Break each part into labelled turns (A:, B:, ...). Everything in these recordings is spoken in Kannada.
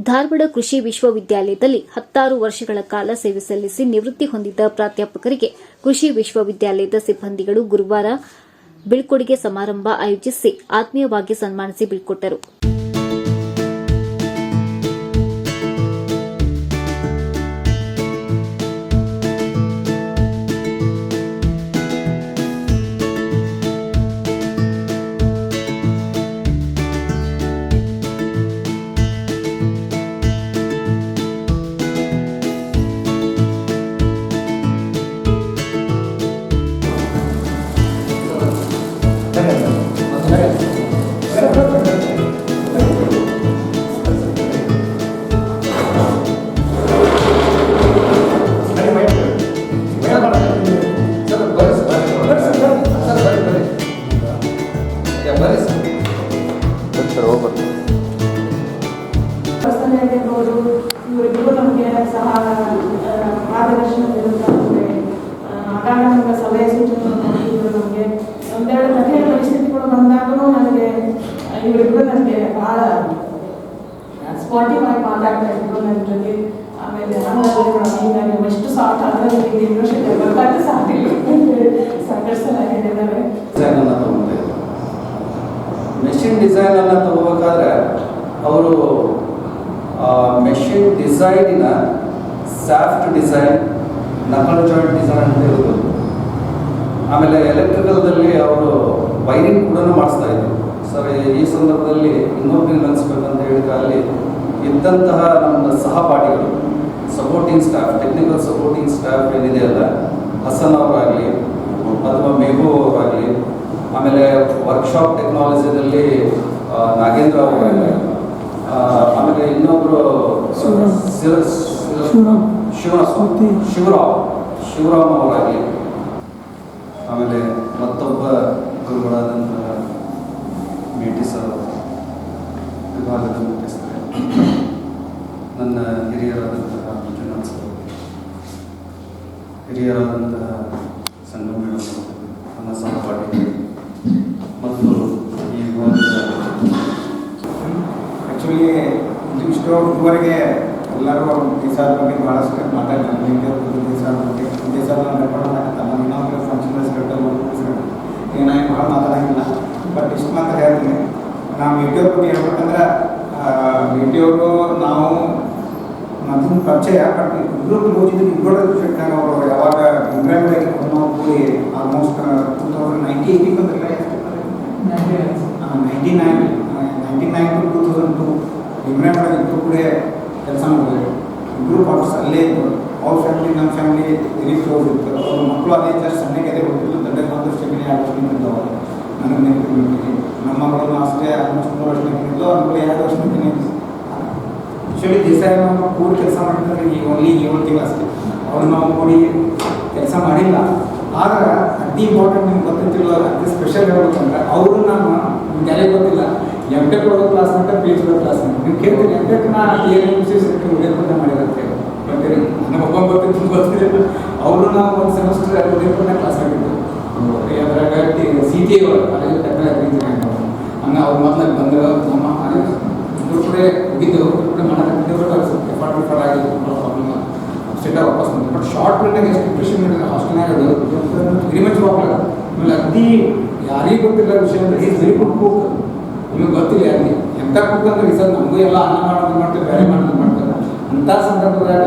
A: ಧಾರವಾಡ ಕೃಷಿ ವಿಶ್ವವಿದ್ಯಾಲಯದಲ್ಲಿ 16 ವರ್ಷಗಳ ಕಾಲ ಸೇವೆ ಸಲ್ಲಿಸಿ ನಿವೃತ್ತಿ ಹೊಂದಿದ ಪ್ರಾಧ್ಯಾಪಕರಿಗೆ ಕೃಷಿ ವಿಶ್ವವಿದ್ಯಾಲಯದ ಸಿಬ್ಬಂದಿಗಳು ಗುರುವಾರ ಬೀಳ್ಕೊಡುಗೆ ಸಮಾರಂಭ ಆಯೋಜಿಸಿ ಆತ್ಮೀಯವಾಗಿ ಸನ್ಮಾನಿಸಿ ಬೀಳ್ಕೊಟ್ಟರು.
B: ಇವರಿಬ್ಬರು ನಮಗೆ ಸಹ ಮಾರ್ಗದರ್ಶನ ನೀಡುತ್ತಾರೆ. ಆಡಳಿತ ಸಲಹೆ ಸೂಚನೆಗಳನ್ನು ನೀಡಿದರು. ನಮಗೆ ಒಂದೆರಡು ಕಠಿಣ ಪರಿಸ್ಥಿತಿಗಳು ಬಂದಾಗೂ ನನಗೆ ಇವರಿಬ್ಬರು ನನಗೆ ಬಹಳ ಸ್ಪಾಟಿವ್ ಆಗಿ ಮಾತಾಡ್ತಾ ಇದ್ರು ನನ್ನ ಜೊತೆ. ಆಮೇಲೆ ಹೀಗಾಗಿ ಎಷ್ಟು ಸಾಫ್ಟ್ ಆದರೆ ಯೂನಿವರ್ಸಿಟಿ ಬರ್ತಾರೆ ಸಾಧ್ಯ ಸಾಕಷ್ಟು ಸಲ ಹೇಳಿದ್ದಾರೆ.
C: ಮೆಷಿನ್ ಡಿಸೈನ್ ಅನ್ನು ತಗೋಬೇಕಾದ್ರೆ ಅವರು ಮೆಷಿನ್ ಡಿಸೈನಿನ soft design, knuckle joint design ಅಂತ ಇರೋದು. ಆಮೇಲೆ ಎಲೆಕ್ಟ್ರಿಕಲ್ದಲ್ಲಿ ಅವರು ವೈರಿಂಗ್ ಕೂಡ ಮಾಡಿಸ್ತಾ ಇದ್ರು. ಸರ್, ಈ ಸಂದರ್ಭದಲ್ಲಿ ಇನ್ನೊಬ್ಬರಿಗೆ ನೆನೆಸ್ಬೇಕಂತ ಹೇಳಿದ್ರೆ ಅಲ್ಲಿ ಇದ್ದಂತಹ ನಮ್ಮ ಸಹಪಾಠಿಗಳು, supporting staff, technical supporting staff ಏನಿದೆ ಅಲ್ಲ, ಹಸನ್ ಅವರಾಗಲಿ ಅಥವಾ ಮೇಘು ಅವರಾಗಲಿ, ಆಮೇಲೆ ವರ್ಕ್ಶಾಪ್ ಟೆಕ್ನಾಲಜಿದಲ್ಲಿ ನಾಗೇಂದ್ರ ಅವರಾಗಲಿ, ಆಮೇಲೆ ಇನ್ನೊಬ್ಬರು ಶಿವರಾಮ್ ಅವರಾಗಲಿ, ಆಮೇಲೆ ಮತ್ತೊಬ್ಬ ಗುರುಗಳಾದಂತಹ ಮೇಟಿ ಸರ್, ವಿಭಾಗದ ಮುಖ್ಯಸ್ಥರು, ನನ್ನ ಹಿರಿಯರಾದಂತಹ ಮಂಜುನಾಥ್ ಸರ್, ಹಿರಿಯರಾದಂತಹ ಸಂಗಮ ಮೇಡಮ್, ನನ್ನ ಸಹಪಾಠಿ ಮತ್ತು ಈ ವಿಭಾಗದ
D: ಆ್ಯಕ್ಚುಲಿ ಇದುವರೆಗೆ ಎಲ್ಲರೂ ದೇಶದ ಬಗ್ಗೆ ಭಾಳಷ್ಟು ಮಾತಾಡ್ತಾರೆ. ದೇಶದ ಬಗ್ಗೆ ರೆಕಾರ್ಡ್ ಮಾಡಕತ್ತಲ್ಲ, ಇನ್ನೊಂದು ಫಂಕ್ಷನಲ್ಸ್ ಏನಾಗಿ ಭಾಳ ಮಾತಾಡೋಂಗಿಲ್ಲ. ಬಟ್ ಇಷ್ಟು ಮಾತ್ರ ಹೇಳ್ತೀನಿ. ನಾವು ಯೂಟ್ಯೂಬ್ ಬಗ್ಗೆ ಹೇಳ್ಬೇಕಂದ್ರೆ ಯೂಟ್ಯೂಬರು ನಾವು ಮೊದಲು ಪರಿಚಯ, ಬಟ್ ಇಬ್ಬರು ಕ್ಲೋಸ್ ಇದ್ದು ಇಬ್ಬರು ಸೆಟ್ನಾಗ ಅವರು ಯಾವಾಗ ಇಂಗ್ಲೆಂಡ್ ನಾವು ಕೂಡಿ ಆಲ್ಮೋಸ್ಟ್ 2019 ಬಂದಿರಲಿಲ್ಲ, 1999 to 2002 ಇಂಗ್ಲೆಂಡ್ ಇಬ್ಬರು ಕೂಡ ಕೆಲಸ ಮಾಡಿದ್ರು. ಇಬ್ಬರು ಪಾರ್ಟ್ಸ್ ಅಲ್ಲೇ ಇದ್ದರು. ಅವ್ರ ಫ್ಯಾಮಿಲಿ ನಮ್ಮ ಫ್ಯಾಮಿಲಿ ವೆರಿ ಕ್ಲೋಸ್ ಇತ್ತು. ಅವ್ರ ಮಕ್ಕಳು ಅದೇ ಜಸ್ಟ್ ಸಣ್ಣಗೆ ಹೋಗ್ತಿಲ್ಲ, ತಂಡಕ್ಕೆ 1 ವರ್ಷಕ್ಕೆ 2 ವರ್ಷ ನಿಂತಿದ್ದವು. ನನಗೆ ನೆನಪಿಗೆ ನಮ್ಮ ಮಗಳು ಅಷ್ಟೇ ಆಲ್ಮೋಸ್ಟ್ 3 ವರ್ಷ ನಿಂತಿದ್ದು, ಅವ್ರು 2 ವರ್ಷ ನಿಂತಿದ್ದು. ಆ್ಯಕ್ಚುಲಿ ದೇಸಾಯಿ ನಾವು ಕೂಡಿ ಕೆಲಸ ಮಾಡಿದ್ರೆ ಈ ಓನ್ಲಿ 7 ತಿಂಗಳು ಅಷ್ಟೇ. ಅವ್ರು ನಾವು ಕೂಡಿ ಕೆಲಸ ಮಾಡಿಲ್ಲ. ಆದ್ರೆ ಅತಿ ಇಂಪಾರ್ಟೆಂಟ್ ನಿಮ್ಗೆ ಗೊತ್ತಿಲ್ಲ, ಅತಿ ಸ್ಪೆಷಲ್ ಹೇಳ್ಬೇಕಂದ್ರೆ ಅವರು ನಾನು ಯಾರೇ ಗೊತ್ತಿಲ್ಲ ಎಮ್.ಟೆಕ್ ಒಳಗೆ ಕ್ಲಾಸ್ ಮಾಡ್ತಾ ಪಿ.ಎಚ್.ಡಿ ಕ್ಲಾಸ್ ಮಾಡಿ ನೀವು ಕೇಳ್ತೀನಿ. ಎಮ್.ಟೆಕ್ ಉದಯಪುರ ಮಾಡಿರುತ್ತೆ ಗೊತ್ತಿರಿ, ನಮ್ಮ ಒಬ್ಬ ಗೊತ್ತಿಲ್ಲ. ಅವರು ನಾವು ಒಂದು ಸೆಮಿಸ್ಟರ್ ಉದಯಪುರನ ಕ್ಲಾಸ್ ಆಗಿದ್ದು. ಅದ್ರಾಗ CTA ಒಳಗೆ ಕಾಲೇಜ್ ಟೆಕ್ನಾಲಜಿ ಇಂಜಿನಿಯರಿಂಗ್ ಹಂಗೆ ಅವ್ರು ಮೊದಲಾಗಿ ಬಂದರು. ನಮ್ಮ ಇಬ್ಬರು ಕೂಡ ಹೋಗಿದ್ದೆವು, ಇಬ್ಬರು ಕೂಡ ಮಾಡೋಕ್ಕಿದ್ದೆವು. ಎಫರ್ಟ್ ಆಗಿದ್ದು ಪ್ರಾಬ್ಲಮ್ ಸ್ಟೇಟಾಗಿ ವಾಪಸ್ ಬಂದು. ಬಟ್ ಶಾರ್ಟ್ ಪೀರಿಯಡ್ನಾಗ ಎಷ್ಟು ಡಿಪ್ರೆಷನ್ ಮಾಡಿದ್ರೆ ಹಾಸ್ಟೆಲ್ನಾಗ ಅದು ವೆರಿ ಮಚ್ ಪ್ರಾಬ್ಲಮ್. ಆಮೇಲೆ ಅತಿ ಯಾರಿಗೂ ಗೊತ್ತಿಲ್ಲ ವಿಷಯ ಅಂದರೆ ಈಸ್ ವೆರಿ ಗುಡ್ ಕುಕ್. ನಿಮಗೆ ಗೊತ್ತಿಲ್ಲ ಯಾರಿಗೆ ಎಂಥ ಕುಕ್ ಅಂದ್ರೆ ಈ ಸರ್ ನಮಗೂ ಎಲ್ಲ ಅನ್ನ ಮಾಡೋದು ಮಾಡ್ತೀವಿ, ಬೇರೆ ಮಾಡೋದು ಮಾಡ್ತಾರೆ. ಅಂಥ ಸಂದರ್ಭದಾಗ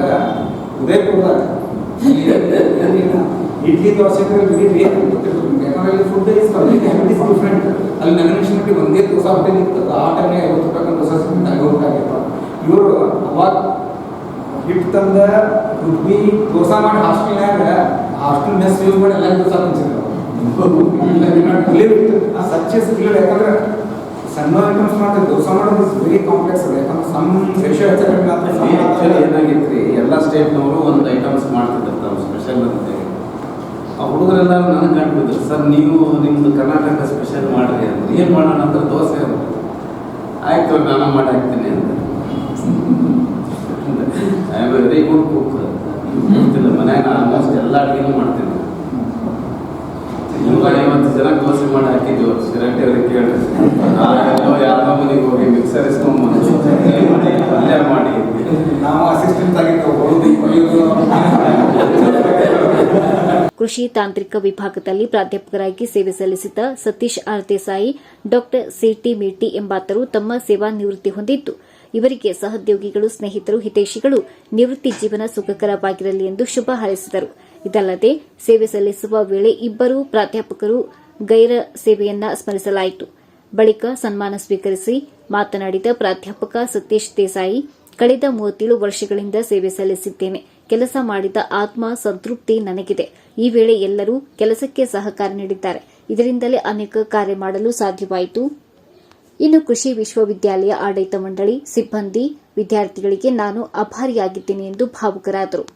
D: ಉದಯಪುರದಾಗ ಇಡ್ಲಿ ದೋಸೆ ರೇಟ್ ಗೊತ್ತಿರ್ತದೆ ನಿಮಗೆ. ಯಾಕಂದ್ರೆ ಫುಡ್ ಈಸ್ ಕಂಪ್ಲೀಟ್ ಡಿಫ್ರೆಂಟ್. ಅಲ್ಲಿ ನೆನಪಿಸಿಬಿಟ್ಟು ಒಂದೇ ದೋಸೆ ಹೊಟ್ಟೆ ನಿಂತದ್ದು. ಆ ಟೈಮ್ನಾಗ 50 ರೂಪಾಯಿ ದೋಸೆ ಸಿಗ್ತದೆ, 50 ರೂಪಾಯಿ ಆಗಿತ್ತು. ಇವರು ಅವಾಗ ಹಿಟ್ಟು ತಂದ ರುಬ್ಬಿ ದೋಸೆ ಮಾಡಿ ಹಾಸ್ಟೆಲ್ನಾಗ ಹಾಸ್ಟೆಲ್ ಮೆಸ್ ಯೂಸ್ ಮಾಡಿ ಎಲ್ಲ ದೋಸೆ ಹಂಚಿದ್ರು. ಸಚ್ಚೆಸ್ ಇಲ್ಲ, ಯಾಕಂದ್ರೆ ಸಣ್ಣ ಐಟಮ್ಸ್ ಮಾಡ್ತಾರೆ. ದೋಸೆ ಮಾಡೋದು ಇಸ್ ವೆರಿ ಕಾಂಪ್ಲೆಕ್ಸ್ ಅದು. ಯಾಕಂದ್ರೆ ಸಣ್ಣ ರೇಷೋ ಹೆಚ್ಚಾಗಿ ಮಾತ್ರ
E: ಏನಾಗಿತ್ತು ರೀ, ಎಲ್ಲ ಸ್ಟೇಟ್ನವರು ಒಂದು ಐಟಮ್ಸ್ ಮಾಡ್ತಿದ್ರು ತಾವು ಸ್ಪೆಷಲ್ ಅಂತೇಳಿ. ಆ ಹುಡುಗರೆಲ್ಲ ನನಗೆ ಕಂಡುಬಿದ್ರು, ಸರ್ ನೀವು ನಿಮ್ಮದು ಕರ್ನಾಟಕ ಸ್ಪೆಷಲ್ ಮಾಡಿರಿ ಅಂದ್ರೆ ಏನು ಮಾಡೋಣ ಅಂದ್ರೆ ದೋಸೆ ಅಂತ. ಆಯಿತು ನಾನು ಮಾಡಿ ಹಾಕ್ತೀನಿ ಅಂತ. I am very good cook. ಗೊತ್ತಿಲ್ಲ, ಮನ್ಯಾಗ ಆಲ್ಮೋಸ್ಟ್ ಎಲ್ಲ ಅಡುಗೆನೂ ಮಾಡ್ತೀನಿ. 50 ಜನ ದೋಸೆ ಮಾಡಿ ಹಾಕಿದ್ದೀವಿ. ಶಿರಟ್ಟಿ ಅವ್ರಿಗೆ ಕೇಳಿ ಯಾರೋ ಮನೆಗೆ ಹೋಗಿ ಮಿಕ್ಸರ್ ಇಸ್ಕೊಂಡ್ಬಂದು ಅಲ್ಲೇ ಮಾಡಿ
D: ನಾವು ಅಸಿಸ್ಟೆಂಟ್ ಆಗಿದ್ದು
A: ಕೃಷಿ ತಾಂತ್ರಿಕ ವಿಭಾಗದಲ್ಲಿ ಪ್ರಾಧ್ಯಾಪಕರಾಗಿ ಸೇವೆ ಸಲ್ಲಿಸಿದ ಸತೀಶ್ ಆರ್ ದೇಸಾಯಿ, ಡಾಕ್ಟರ್ ಸಿಟಿ ಮೀಟಿ ಎಂಬಾತರು ತಮ್ಮ ಸೇವಾ ನಿವೃತ್ತಿ ಹೊಂದಿದ್ದು, ಇವರಿಗೆ ಸಹೋದ್ಯೋಗಿಗಳು, ಸ್ನೇಹಿತರು, ಹಿತೈಷಿಗಳು ನಿವೃತ್ತಿ ಜೀವನ ಸುಖಕರವಾಗಿರಲಿ ಎಂದು ಶುಭ ಹಾರೈಸಿದರು. ಇದಲ್ಲದೆ ಸೇವೆ ಸಲ್ಲಿಸುವ ವೇಳೆ ಇಬ್ಬರು ಪ್ರಾಧ್ಯಾಪಕರು ಗೈರ ಸೇವೆಯನ್ನ ಸ್ಮರಿಸಲಾಯಿತು. ಬಳಿಕ ಸನ್ಮಾನ ಸ್ವೀಕರಿಸಿ ಮಾತನಾಡಿದ ಪ್ರಾಧ್ಯಾಪಕ ಸತೀಶ್ ದೇಸಾಯಿ, ಕಳೆದ 37 ವರ್ಷಗಳಿಂದ ಸೇವೆ ಸಲ್ಲಿಸಿದ್ದೇನೆ. ಕೆಲಸ ಮಾಡಿದ ಆತ್ಮ ಸಂತೃಪ್ತಿ ನನಗಿದೆ. ಈ ವೇಳೆ ಎಲ್ಲರೂ ಕೆಲಸಕ್ಕೆ ಸಹಕಾರ ನೀಡಿದ್ದಾರೆ. ಇದರಿಂದಲೇ ಅನೇಕ ಕಾರ್ಯ ಮಾಡಲು ಸಾಧ್ಯವಾಯಿತು. ಇನ್ನು ಕೃಷಿ ವಿಶ್ವವಿದ್ಯಾಲಯ ಆಡಳಿತ ಮಂಡಳಿ, ಸಿಬ್ಬಂದಿ, ವಿದ್ಯಾರ್ಥಿಗಳಿಗೆ ನಾನು ಆಭಾರಿಯಾಗಿದ್ದೇನೆ ಎಂದು ಭಾವುಕರಾದರು.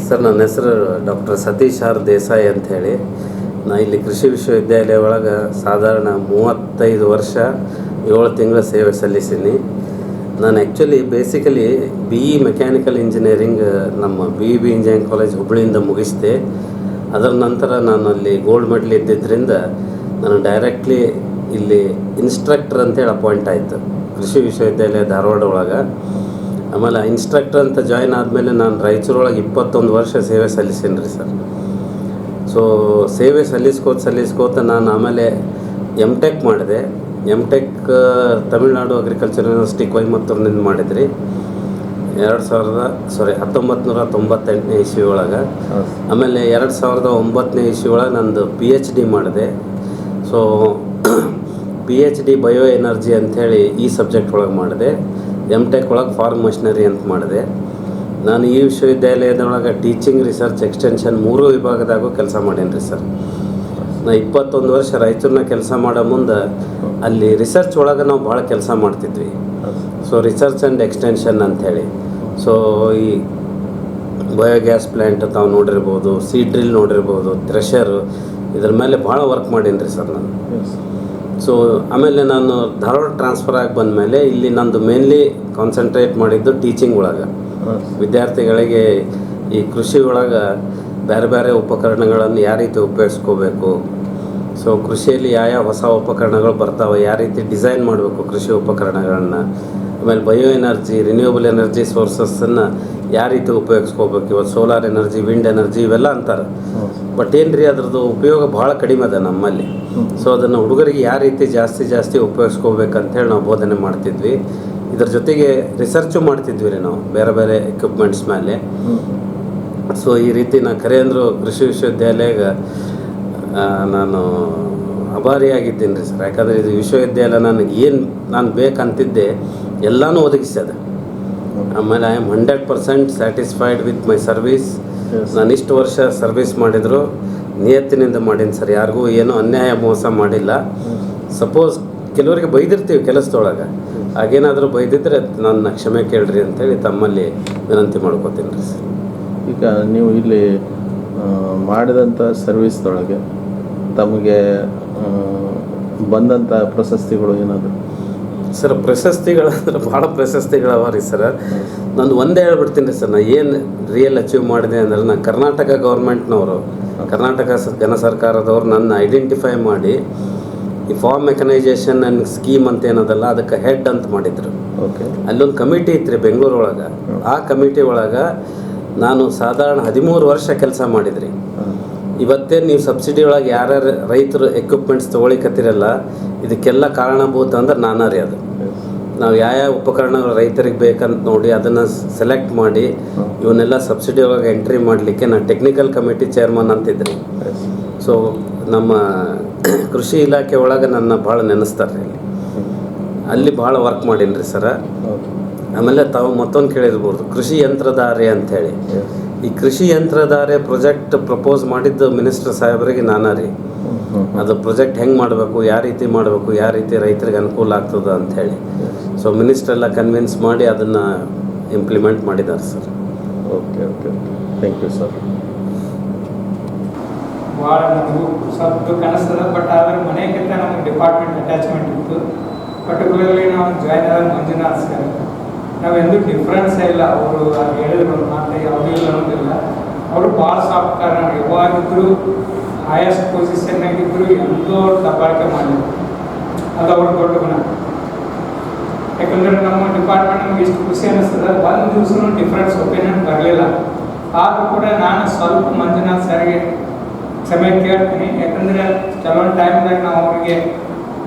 E: ಸರ್, ನನ್ನ ಹೆಸರು ಡಾಕ್ಟರ್ ಸತೀಶ್ ಆರ್ ದೇಸಾಯಿ ಅಂಥೇಳಿ. ನಾ ಇಲ್ಲಿ ಕೃಷಿ ವಿಶ್ವವಿದ್ಯಾಲಯ ಒಳಗೆ ಸಾಧಾರಣ 35 ವರ್ಷ 7 ತಿಂಗಳ ಸೇವೆ ಸಲ್ಲಿಸೀನಿ. ನಾನು actually basically BE mechanical engineering ನಮ್ಮ BEB ಇಂಜಿನಿಯರಿಂಗ್ ಕಾಲೇಜ್ ಹುಬ್ಬಳ್ಳಿಯಿಂದ ಮುಗಿಸಿದೆ. ಅದರ ನಂತರ ನಾನು ಅಲ್ಲಿ ಗೋಲ್ಡ್ ಮೆಡಲ್ ಇದ್ದಿದ್ದರಿಂದ ನಾನು ಡೈರೆಕ್ಟ್ಲಿ ಇಲ್ಲಿ ಇನ್ಸ್ಟ್ರಕ್ಟರ್ ಅಂತೇಳಿ ಅಪಾಯಿಂಟ್ ಆಯಿತು ಕೃಷಿ ವಿಶ್ವವಿದ್ಯಾಲಯ ಧಾರವಾಡ ಒಳಗೆ. ಆಮೇಲೆ ಇನ್ಸ್ಟ್ರಕ್ಟರ್ ಅಂತ ಜಾಯ್ನ್ ಆದಮೇಲೆ ನಾನು ರಾಯಚೂರೊಳಗೆ 21 ವರ್ಷ ಸೇವೆ ಸಲ್ಲಿಸೀನಿ ರೀ ಸರ್. ಸೊ ಸೇವೆ ಸಲ್ಲಿಸ್ಕೋತ ನಾನು ಆಮೇಲೆ MTech ಮಾಡಿದೆ. MTech ತಮಿಳ್ನಾಡು ಅಗ್ರಿಕಲ್ಚರ್ ಯೂನಿವರ್ಸಿಟಿ ಕೊಯಮತ್ತೂರಿನಿಂದ ಮಾಡಿದ್ರಿ 1998 ಇಸ್ವಿ ಒಳಗೆ. ಆಮೇಲೆ 2009 ಇಸ್ವಿ ಒಳಗೆ ನಂದು PhD ಮಾಡಿದೆ. ಸೊ PhD ಬಯೋ ಎನರ್ಜಿ ಅಂಥೇಳಿ ಈ ಸಬ್ಜೆಕ್ಟ್ ಒಳಗೆ ಮಾಡಿದೆ. MTech ಒಳಗೆ ಫಾರ್ಮ್ ಮಷಿನರಿ ಅಂತ ಮಾಡಿದೆ. ನಾನು ಈ ವಿಶ್ವವಿದ್ಯಾಲಯದೊಳಗೆ ಟೀಚಿಂಗ್, ರಿಸರ್ಚ್, ಎಕ್ಸ್ಟೆನ್ಷನ್ 3 ವಿಭಾಗದಾಗೂ ಕೆಲಸ ಮಾಡೀನಿ ರೀ ಸರ್. ನಾ 21 ವರ್ಷ ರಾಯಚೂರಿನ ಕೆಲಸ ಮಾಡೋ ಮುಂದೆ ಅಲ್ಲಿ ರಿಸರ್ಚ್ ಒಳಗೆ ನಾವು ಭಾಳ ಕೆಲಸ ಮಾಡ್ತಿದ್ವಿ. ಸೊ ರಿಸರ್ಚ್ ಆ್ಯಂಡ್ ಎಕ್ಸ್ಟೆನ್ಷನ್ ಅಂಥೇಳಿ. ಸೊ ಈ ಬಯೋಗ್ಯಾಸ್ ಪ್ಲ್ಯಾಂಟ್ ತಾವು ನೋಡಿರ್ಬೋದು, ಸೀಡ್ ಡ್ರಿಲ್ ನೋಡಿರ್ಬೋದು, ಥ್ರೆಷರು, ಇದ್ರ ಮೇಲೆ ಭಾಳ ವರ್ಕ್ ಮಾಡೀನಿ ರೀ ಸರ್ ನಾನು. ಸೊ ಆಮೇಲೆ ನಾನು ಧಾರವಾಡ ಟ್ರಾನ್ಸ್ಫರ್ ಆಗಿ ಬಂದಮೇಲೆ ಇಲ್ಲಿ ನಂದು ಮೇನ್ಲಿ ಕಾನ್ಸಂಟ್ರೇಟ್ ಮಾಡಿದ್ದು ಟೀಚಿಂಗ್ ಒಳಗೆ. ವಿದ್ಯಾರ್ಥಿಗಳಿಗೆ ಈ ಕೃಷಿ ಒಳಗೆ ಬೇರೆ ಬೇರೆ ಉಪಕರಣಗಳನ್ನು ಯಾವ ರೀತಿ ಉಪಯೋಗಿಸ್ಕೋಬೇಕು, ಸೊ ಕೃಷಿಯಲ್ಲಿ ಯಾವ ಹೊಸ ಉಪಕರಣಗಳು ಬರ್ತಾವೆ, ಯಾವ ರೀತಿ ಡಿಸೈನ್ ಮಾಡಬೇಕು ಕೃಷಿ ಉಪಕರಣಗಳನ್ನು, ಆಮೇಲೆ ಬಯೋ ಎನರ್ಜಿ, ರಿನ್ಯೂವಬಲ್ ಎನರ್ಜಿ ಸೋರ್ಸಸ್ಸನ್ನು ಯಾವ ರೀತಿ ಉಪಯೋಗಿಸ್ಕೋಬೇಕು. ಇವತ್ತು ಸೋಲಾರ್ ಎನರ್ಜಿ, ವಿಂಡ್ ಎನರ್ಜಿ ಇವೆಲ್ಲ ಅಂತಾರೆ. ಬಟ್ ಏನು ರೀ ಅದ್ರದ್ದು ಉಪಯೋಗ ಭಾಳ ಕಡಿಮೆ ಅದ ನಮ್ಮಲ್ಲಿ. ಸೊ ಅದನ್ನು ಹುಡುಗರಿಗೆ ಯಾವ ರೀತಿ ಜಾಸ್ತಿ ಉಪಯೋಗಿಸ್ಕೋಬೇಕಂತೇಳಿ ನಾವು ಬೋಧನೆ ಮಾಡ್ತಿದ್ವಿ. ಇದ್ರ ಜೊತೆಗೆ ರಿಸರ್ಚು ಮಾಡ್ತಿದ್ವಿ ರೀ ನಾವು ಬೇರೆ ಬೇರೆ ಎಕ್ವಿಪ್ಮೆಂಟ್ಸ್ ಮೇಲೆ. ಸೊ ಈ ರೀತಿ ನಾನು ಕರೆಯಂದ್ರು ಕೃಷಿ ವಿಶ್ವವಿದ್ಯಾಲಯಗೆ ನಾನು ಆಭಾರಿಯಾಗಿದ್ದೀನಿ ರೀ ಸರ್. ಯಾಕಂದರೆ ಇದು ವಿಶ್ವವಿದ್ಯಾಲಯ ನನಗೆ ನಾನು ಬೇಕಂತಿದ್ದೆ ಎಲ್ಲನೂ ಒದಗಿಸ್ಯದ. ಆಮೇಲೆ I am 100% satisfied with my service. ನಾನು ಇಷ್ಟು ವರ್ಷ ಸರ್ವೀಸ್ ಮಾಡಿದ್ರು ನಿಯತ್ತಿನಿಂದ ಮಾಡೀನಿ ಸರ್. ಯಾರಿಗೂ ಏನೂ ಅನ್ಯಾಯ ಮೋಸ ಮಾಡಿಲ್ಲ. ಸಪೋಸ್ ಕೆಲವರಿಗೆ ಬೈದಿರ್ತೀವಿ ಕೆಲಸದೊಳಗೆ, ಹಾಗೇನಾದರೂ ಬೈದಿದ್ರೆ ನನ್ನ ಕ್ಷಮೆ ಕೇಳ್ರಿ ಅಂತೇಳಿ ತಮ್ಮಲ್ಲಿ ವಿನಂತಿ ಮಾಡ್ಕೋತೀನಿ ರೀ ಸರ್.
F: ಈಗ ನೀವು ಇಲ್ಲಿ ಮಾಡಿದಂಥ ಸರ್ವಿಸ್ದೊಳಗೆ ತಮಗೆ ಬಂದಂಥ ಪ್ರಶಸ್ತಿಗಳು ಏನಾದರೂ?
E: ಸರ್ ಪ್ರಶಸ್ತಿಗಳಂದ್ರೆ ಭಾಳ ಪ್ರಶಸ್ತಿಗಳವ ರೀ ಸರ್. ನಂದು ಒಂದೇ ಹೇಳ್ಬಿಡ್ತೀನಿ ರೀ ಸರ್. ನಾನು ಏನು ರಿಯಲ್ ಅಚೀವ್ ಮಾಡಿದೆ ಅಂದರೆ, ನಾನು ಕರ್ನಾಟಕ ಗೌರ್ಮೆಂಟ್ನವರು, ಕರ್ನಾಟಕ ಘನ ಸರ್ಕಾರದವ್ರು ನನ್ನ ಐಡೆಂಟಿಫೈ ಮಾಡಿ ಈ ಫಾರ್ಮ್ ಮೆಕನೈಜೇಷನ್ ಆ್ಯಂಡ್ ಸ್ಕೀಮ್ ಅಂತ ಏನದಲ್ಲ ಅದಕ್ಕೆ ಹೆಡ್ ಅಂತ ಮಾಡಿದ್ರು.
F: ಓಕೆ.
E: ಅಲ್ಲೊಂದು ಕಮಿಟಿ ಇತ್ತು ರೀ ಬೆಂಗಳೂರೊಳಗೆ. ಆ ಕಮಿಟಿ ಒಳಗೆ ನಾನು ಸಾಧಾರಣ 13 ವರ್ಷ ಕೆಲಸ ಮಾಡಿದ್ರಿ. ಇವತ್ತೇ ನೀವು ಸಬ್ಸಿಡಿ ಒಳಗೆ ಯಾರ್ಯಾರು ರೈತರು ಎಕ್ವಿಪ್ಮೆಂಟ್ಸ್ ತೊಗೊಳಿಕತ್ತಿರಲ್ಲ, ಇದಕ್ಕೆಲ್ಲ ಕಾರಣಭೂತ ಅಂದ್ರೆ ನಾನಾ ರೀ. ಅದು ನಾವು ಯಾವ ಉಪಕರಣಗಳು ರೈತರಿಗೆ ಬೇಕಂತ ನೋಡಿ ಅದನ್ನು ಸೆಲೆಕ್ಟ್ ಮಾಡಿ ಇವನ್ನೆಲ್ಲ ಸಬ್ಸಿಡಿ ಒಳಗೆ ಎಂಟ್ರಿ ಮಾಡಲಿಕ್ಕೆ ನಾನು ಟೆಕ್ನಿಕಲ್ ಕಮಿಟಿ ಚೇರ್ಮನ್ ಅಂತಿದ್ರಿ. ಸೊ ನಮ್ಮ ಕೃಷಿ ಇಲಾಖೆ ಒಳಗೆ ನನ್ನ ಭಾಳ ನೆನೆಸ್ತಾರೆ ರೀ. ಅಲ್ಲಿ ಭಾಳ ವರ್ಕ್ ಮಾಡೀನಿ ರೀ ಸರ. ಆಮೇಲೆ ತಾವು ಮತ್ತೊಂದು ಕೇಳಿರ್ಬೋದು, ಕೃಷಿ ಯಂತ್ರಧಾರೆ ಅಂಥೇಳಿ. ಈ ಕೃಷಿ ಯಂತ್ರಧಾರೆ ಪ್ರಾಜೆಕ್ಟ್ ಪ್ರಪೋಸ್ ಮಾಡಿದ್ದು ಮಿನಿಸ್ಟರ್ ಸಾಹೇಬರಿಗೆ ನಾನಾ ರೀ. ಅದು ಪ್ರಾಜೆಕ್ಟ್ ಹೆಂಗೆ ಮಾಡಬೇಕು, ಯಾವ ರೀತಿ ಮಾಡಬೇಕು, ಯಾವ ರೀತಿ ರೈತರಿಗೆ ಅನುಕೂಲ ಆಗ್ತದೆ ಅಂಥೇಳಿ. ಸೊ ಮಿನಿಸ್ಟರ್ ಎಲ್ಲ ಕನ್ವಿನ್ಸ್ ಮಾಡಿ ಅದನ್ನು ಇಂಪ್ಲಿಮೆಂಟ್ ಮಾಡಿದ್ದಾರೆ sir.
F: Okay okay, thank you sir.
G: ಭಾಳ ನಮಗೂ ಸ್ವಲ್ಪ ದುಃಖ ಅನಿಸ್ತದೆ. ಬಟ್ ಆದ್ರೆ ಮನೆಗಿಂತ ನಮಗೆ ಡಿಪಾರ್ಟ್ಮೆಂಟ್ ಅಟ್ಯಾಚ್ಮೆಂಟ್ ಇತ್ತು. ಪರ್ಟಿಕ್ಯುಲರ್ಲಿ ನಾವು ಜಾಯ್ನ್ ಆದ ಮಂಜುನಾಥ್ ಸರ್, ನಾವೆಂದೂ ಡಿಫ್ರೆನ್ಸ್ ಇಲ್ಲ. ಅವರು ಹೇಳಿದ್ರು ಒಂದು ಮಾತು ಯಾವುದೂ ಇಲ್ಲ ಅನ್ನೋದಿಲ್ಲ. ಅವರು ಭಾಳ ಸಾಫ್ಟ್ ಕಾರಣ, ಯಾವಾಗಿದ್ದರೂ ಹೈಯೆಸ್ಟ್ ಪೊಸಿಷನ್ನಾಗಿದ್ದರು, ಎಂದೂ ಅವ್ರು ದಬ್ಬಾಳಿಕೆ ಮಾಡಿದ್ರು. ಅದು ಅವ್ರ ದೊಡ್ಡ ಗುಣ. ಯಾಕಂದರೆ ನಮ್ಮ ಡಿಪಾರ್ಟ್ಮೆಂಟ್ ನಮಗೆ ಇಷ್ಟು ಖುಷಿ ಅನ್ನಿಸ್ತದೆ. ಒಂದು ದಿವಸನೂ ಡಿಫ್ರೆನ್ಸ್ ಒಪಿನಿಯನ್ ಬರಲಿಲ್ಲ. ಆದರೂ ಕೂಡ ನಾನು ಸ್ವಲ್ಪ ಮಂಜುನಾಥ್ ಸರ್ಗೆ ಕ್ಷಮೆ ಕೇಳ್ತೀನಿ. ಯಾಕಂದರೆ ಕೆಲವೊಂದು ಟೈಮ್ದಾಗ ನಾವು ಅವರಿಗೆ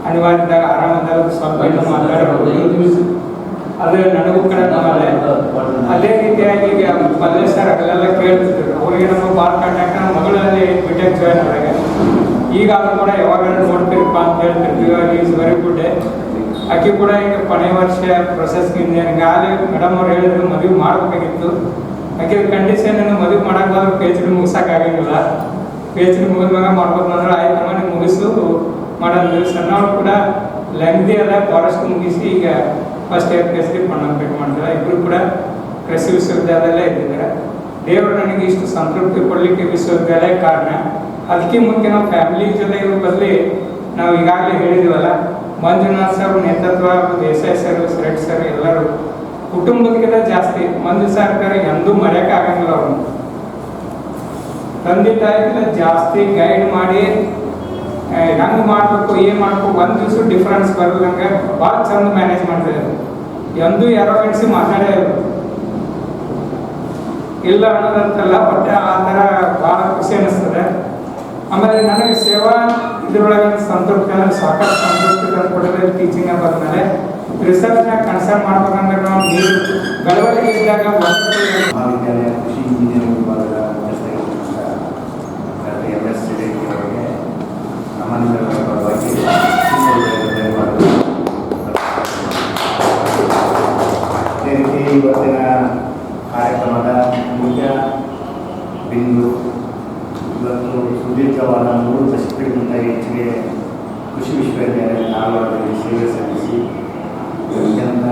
G: ಅನಿವಾರ್ಯದಾಗ ಆರಾಮದಾಗ ಸ್ವಲ್ಪ ಇದು ಮಾತಾಡೋದು, ಅದು ನನಗೂ ಕಡೆ ನೋವಲ್ಲ. ಅದೇ ರೀತಿಯಾಗಿ ಈಗ ಪಲ್ಲೆ ಸರ್ ಅಲ್ಲೆಲ್ಲ ಕೇಳ್ತಿದ್ರು. ಅವರಿಗೆ ನಮ್ಮ ಭಾಳ ಕಾಂಟ್ಯಾಕ್ಟ್. ನಮ್ಮ ಮಗಳಲ್ಲಿ ಬಿಟೆಕ್ ಜಾಯ್ನ್ ಆದಾಗ ಈಗ ಅದು ಕೂಡ ಯಾವಾಗ ನೋಡ್ತಿರಪ್ಪ ಅಂತ ಹೇಳ್ತಿರ್ತೀವಿ. Is very good. ಆಕೆ ಕೂಡ ಈಗ ಕೊನೆ ವರ್ಷ ಪ್ರೊಸೆಸ್ಗಿಂದ ಈಗಾಗಲೇ ಮೇಡಮ್ ಅವ್ರು ಹೇಳಿದ್ರು ಮದುವೆ ಮಾಡಬೇಕಾಗಿತ್ತು. ಆಕೆ ಕಂಡೀಷನ್ ಮದುವೆ ಮಾಡೋಕ್ಕಾದ್ರೂ PhD ಮುಗಿಸೋಕ್ಕಾಗಂಗಿಲ್ಲ. PhD ಮುಗಿದ್ಮ್ಯಾಗ ಮಾಡ್ಬೋದು ಅಂದ್ರೆ ಆಯ್ತಮ್ಮ ನೀವು ಮುಗಿಸು ಮಾಡೋದು. ಸಣ್ಣವ್ರು ಕೂಡ ಲೆಂಗ್ದಿ ಅದ, ಫಾರೆಸ್ಟ್ ಮುಗಿಸಿ ಈಗ ಫಸ್ಟ್ ಇಯರ್ PhD ಕಂಪ್ಲೀಟ್ ಮಾಡ್ತಾರೆ. ಇಬ್ಬರು ಕೂಡ ಕೃಷಿ ವಿಶ್ವವಿದ್ಯಾಲಯದಲ್ಲೇ ಇದ್ದಿದ್ದಾರೆ. ದೇವರು ನನಗೆ ಇಷ್ಟು ಸಂತೃಪ್ತಿ ಕೊಡಲಿಕ್ಕೆ ವಿಶ್ವವಿದ್ಯಾಲಯ ಕಾರಣ. ಅದಕ್ಕೆ ಮುಖ್ಯ ನಾವು ಫ್ಯಾಮಿಲಿ ಜೊತೆ ಇರೋ ಬದಲಿ ನಾವು ಈಗಾಗಲೇ ಹೇಳಿದೀವಲ್ಲ, ಮಂಜುನಾಥ್ ಸರ್ ನೇತೃತ್ವ, ದೇಸಾಯಿ ಸರ್, ರೆಡ್ ಸರ್ ಎಲ್ಲರೂ ಕುಟುಂಬದಕ್ಕಿಂತ ಜಾಸ್ತಿ ಮಂಜು ಸರ್ಕಾರ ಎಂದೂ ಮರೆಯೋಕ್ಕಾಗಂಗಿಲ್ಲ. ಅವರು ತಂದೆ ತಾಯಿಗಿಂತ ಜಾಸ್ತಿ ಗೈಡ್ ಮಾಡಿ ಹೆಂಗೆ ಮಾಡಬೇಕು, ಏನು ಮಾಡಬೇಕು, ಒಂದು ದಿವಸ ಡಿಫ್ರೆನ್ಸ್ ಬರೋದಂಗೆ ಭಾಳ ಚಂದ ಮ್ಯಾನೇಜ್ ಮಾಡ್ತಿದ್ದಾರೆ. ಎಂದೂ ಯಾರೋ ಎಣಿಸಿ ಮಾತಾಡೇ ಇಲ್ಲ ಅನ್ನೋದಂತಲ್ಲ. ಬಟ್ ಆ ಥರ ಭಾಳ ಖುಷಿ ಅನ್ನಿಸ್ತದೆ. ಆಮೇಲೆ ನನಗೆ ಸೇವಾ ಇದ್ರೊಳಗೆ ಸಂತೃಪ್ತಿ ಅಂದರೆ ಸಾಕಷ್ಟು ಸಂತೃಪ್ತಿ ತಂದುಕೊಡೋದು ಟೀಚಿಂಗ್ ಬಂದಮೇಲೆ. ರಿಸರ್ಚ್ನಾಗ ಕನ್ಸರ್ನ್ ಮಾಡ್ಬೇಕಂದ್ರೆ ನಾವು ನೀರು ಬೆಳವಣಿಗೆ ಇದ್ದಾಗ
D: ಮಹಾವಿದ್ಯಾಲಯ ಕೃಷಿ ಇಂಜಿನಿಯರಿಂಗ್ ವಿಭಾಗದ MS ಅವರಿಗೆ ನಮ್ಮನ್ನೆಲ್ಲರ ಪರವಾಗಿ ಅದೇ ರೀತಿ ಇವತ್ತಿನ ಕಾರ್ಯಕ್ರಮದ ಮುಖ್ಯ ಬಿಂದು, ಇವತ್ತು ಸುದೀರ್ಘವಾದ 3 ದಶಕಗಳಿಗಿಂತ ಹೆಚ್ಚಿಗೆ ಕೃಷಿ ವಿಶ್ವವಿದ್ಯಾಲಯ ಧಾರವಾಡದಲ್ಲಿ ಸೇವೆ ಸಲ್ಲಿಸಿ ಅತ್ಯಂತ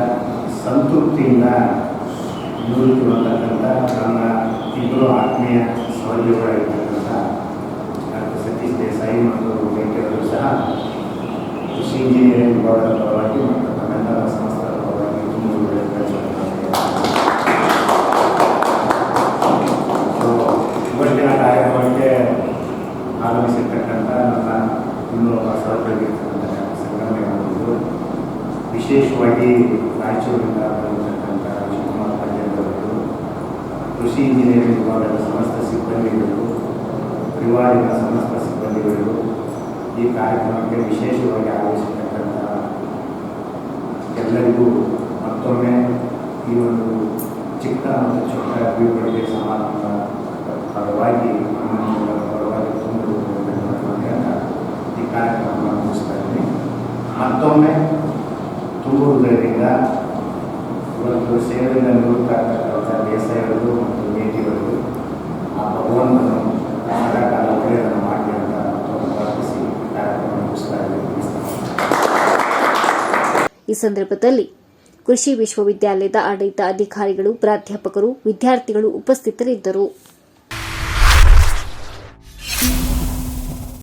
D: ಸಂತೃಪ್ತಿಯಿಂದ ನಿವೃತ್ತಿ ಹೊಂದತಕ್ಕಂಥ ನನ್ನ ಇಬ್ಬರು ಆತ್ಮೀಯ ಸಹೋದ್ಯೋಗಿಗಳಾಗಿರ್ತಕ್ಕಂಥ ಡಾಕ್ಟರ್ ಸತೀಶ್ ದೇಸಾಯಿ ಮತ್ತು ವೆಂಕಟೇಶ್ವರು ಸಹ ಕೃಷಿ ಇಂಜಿನಿಯರಿಂಗ್ ವಿಭಾಗದ ಪರವಾಗಿ ಮತ್ತು ತಮ್ಮೆಲ್ಲರ ಸಂಸ್ಥೆಗಳ ಪರವಾಗಿ ಇವತ್ತಿನ ಕಾರ್ಯಕ್ರಮಕ್ಕೆ ಆಗಮಿಸಿರ್ತಕ್ಕಂಥ ನನ್ನ ಇನ್ನೊಬ್ಬ ಸಹೋದ್ಯೋಗಿರ್ತಕ್ಕಂಥ ಸಂಗಮೇಗೌಡರು, ವಿಶೇಷವಾಗಿ ರಾಯಚೂರಿನಿಂದ ಬಂದಿರತಕ್ಕಂಥ ಶಿವಕುಮಾರ್ ಪಾಟೀಲ್ ಅವರು, ಕೃಷಿ ಇಂಜಿನಿಯರಿಂಗ್ ವಿಭಾಗದ ಸಮಸ್ತ ಸಿಬ್ಬಂದಿಗಳು, ವಿವಾದಿನ ಸಮಸ್ತ ಸಿಬ್ಬಂದಿಗಳು, ಈ ಕಾರ್ಯಕ್ರಮಕ್ಕೆ ವಿಶೇಷವಾಗಿ ಆಗಮಿಸಿರ್ತಕ್ಕಂಥ ಎಲ್ಲರಿಗೂ ಮತ್ತೊಮ್ಮೆ ಈ ಒಂದು ಚಿಕ್ಕ ಮತ್ತು ಚೊಕ್ಕ ಬೀಳ್ಕೊಡುಗೆ ಸಮಾರಂಭ ಪರವಾಗಿ ನಮ್ಮೆಲ್ಲರ ಪರವಾಗಿ ತುಂಬ ಈ ಕಾರ್ಯಕ್ರಮವನ್ನು ಮುಗಿಸ್ತಾ ಇದ್ದೀನಿ. ಮತ್ತೊಮ್ಮೆ ತುಂಬ ಹೃದಯದಿಂದ ಇವತ್ತು ಸೇವೆಯಿಂದ ನಿವೃತ್ತ ಆಗ್ತಕ್ಕಂಥ ದೇಸಾಯಿಗಳು ಮತ್ತು ಮೇಟಿಗಳು ಆ ಭಗವಂತನು ಸದಾಕಾಲ ಒಳ್ಳೆಯದನ್ನು ಮಾಡಲಿ ಅಂತ ಪ್ರಾರ್ಥಿಸಿ ಕಾರ್ಯಕ್ರಮ ಮುಗಿಸ್ತಾ ಇದ್ದೀನಿ.
A: ಈ ಸಂದರ್ಭದಲ್ಲಿ ಕೃಷಿ ವಿಶ್ವವಿದ್ಯಾಲಯದ ಆಡಳಿತ ಅಧಿಕಾರಿಗಳು, ಪ್ರಾಧ್ಯಾಪಕರು, ವಿದ್ಯಾರ್ಥಿಗಳು ಉಪಸ್ಥಿತರಿದ್ದರು.